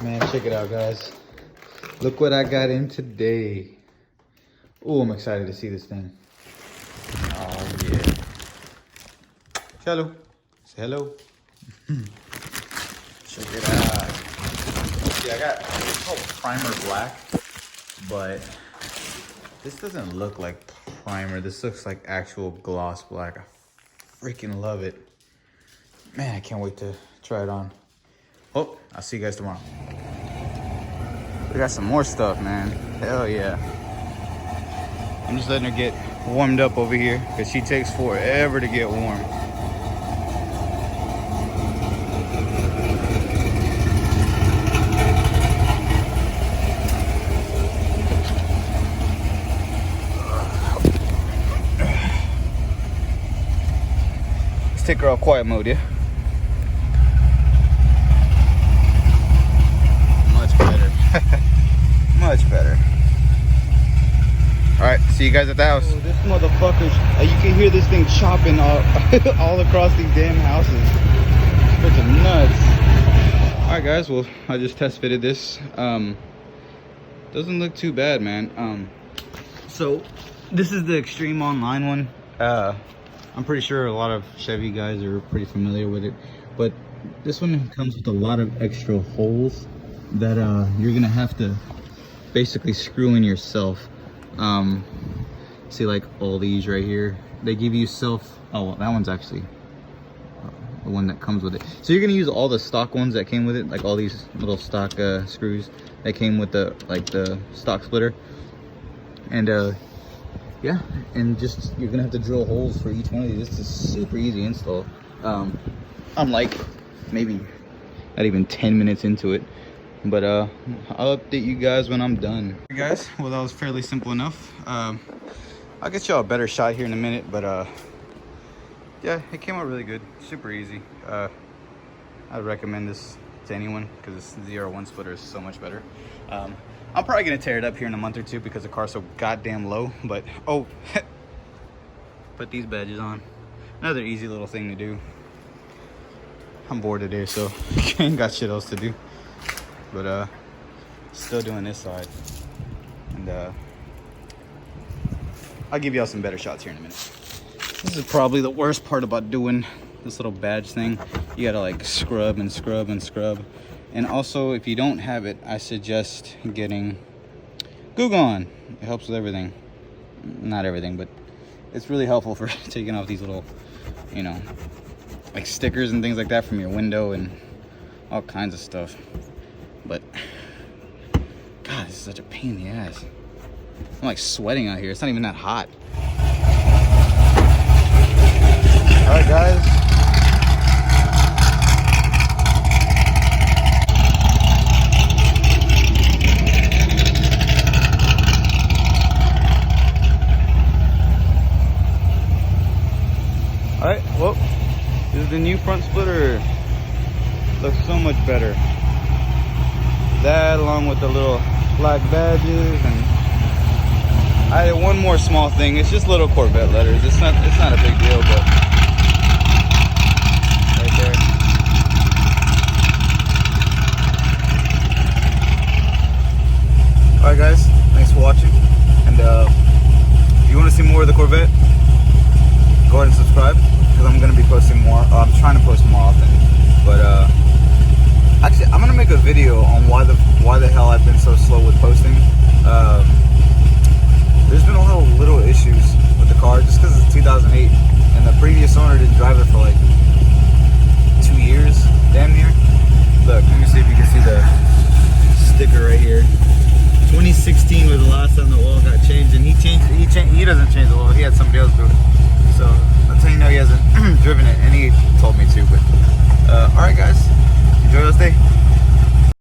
Man, check it out, guys. Look what I got in today. Oh, I'm excited to see this thing. Oh, yeah. Hello. Say hello. Check it out. See, I got, it's called Primer Black, but this doesn't look like primer. This looks like actual gloss black. I freaking love it. Man, I can't wait to try it on. Oh, I'll see you guys tomorrow. We got some more stuff, man. Hell yeah. I'm just letting her get warmed up over here because she takes forever to get warm. Let's take her off quiet mode, yeah? Much better. Much better. All right, see you guys at the house. Oh, this motherfucker's, you can hear this thing chopping all across these damn houses. Freaking nuts. All right, guys, well, I just test fitted this. Doesn't look too bad, man. So this is the Extreme Online one. I'm pretty sure a lot of Chevy guys are pretty familiar with it, but this one comes with a lot of extra holes that you're gonna have to basically screw in yourself. See, like all these right here, they give you oh well, that one's actually the one that comes with it. So you're gonna use all the stock ones that came with it, like all these little stock screws that came with the stock splitter, and yeah, and just you're gonna have to drill holes for each one of these. This is a super easy install. I'm like maybe not even 10 minutes into it, but I'll update you guys when I'm done. Hey guys, well, that was fairly simple enough. I'll get y'all a better shot here in a minute, but yeah, it came out really good, super easy. I'd recommend this to anyone because this ZR1 splitter is so much better. I'm probably gonna tear it up here in a month or two because the car's so goddamn low, but oh, put these badges on. Another easy little thing to do. I'm bored today, so ain't got shit else to do. But still doing this side, and I'll give y'all some better shots here in a minute. This is probably the worst part about doing this little badge thing. You gotta like scrub and scrub and scrub. And also, if you don't have it, I suggest getting Goo Gone. It helps with everything. Not everything, but it's really helpful for taking off these little, you know, like stickers and things like that from your window and all kinds of stuff. But God, this is such a pain in the ass. I'm like sweating out here. It's not even that hot. All right, guys. All right, well, this is the new front splitter. Looks so much better. That along with the little black badges, and I did one more small thing. It's just little Corvette letters. It's not a big deal, but right there. All right, guys, thanks for watching. And if you want to see more of the Corvette, go ahead and subscribe because I'm gonna be posting more. I'm trying to post more often, but actually, I'm gonna make a video on why the hell I've been so slow with posting. There's been a lot of little issues with the car just because it's 2008 and the previous owner didn't drive it for like 2 years, damn near. Look, let me see if you can see the sticker right here. 2016 was the last time the oil got changed, and he doesn't change the oil. He had somebody else do it. So that's how you know he hasn't driven it, and he told me to. But all right, guys, enjoy this day.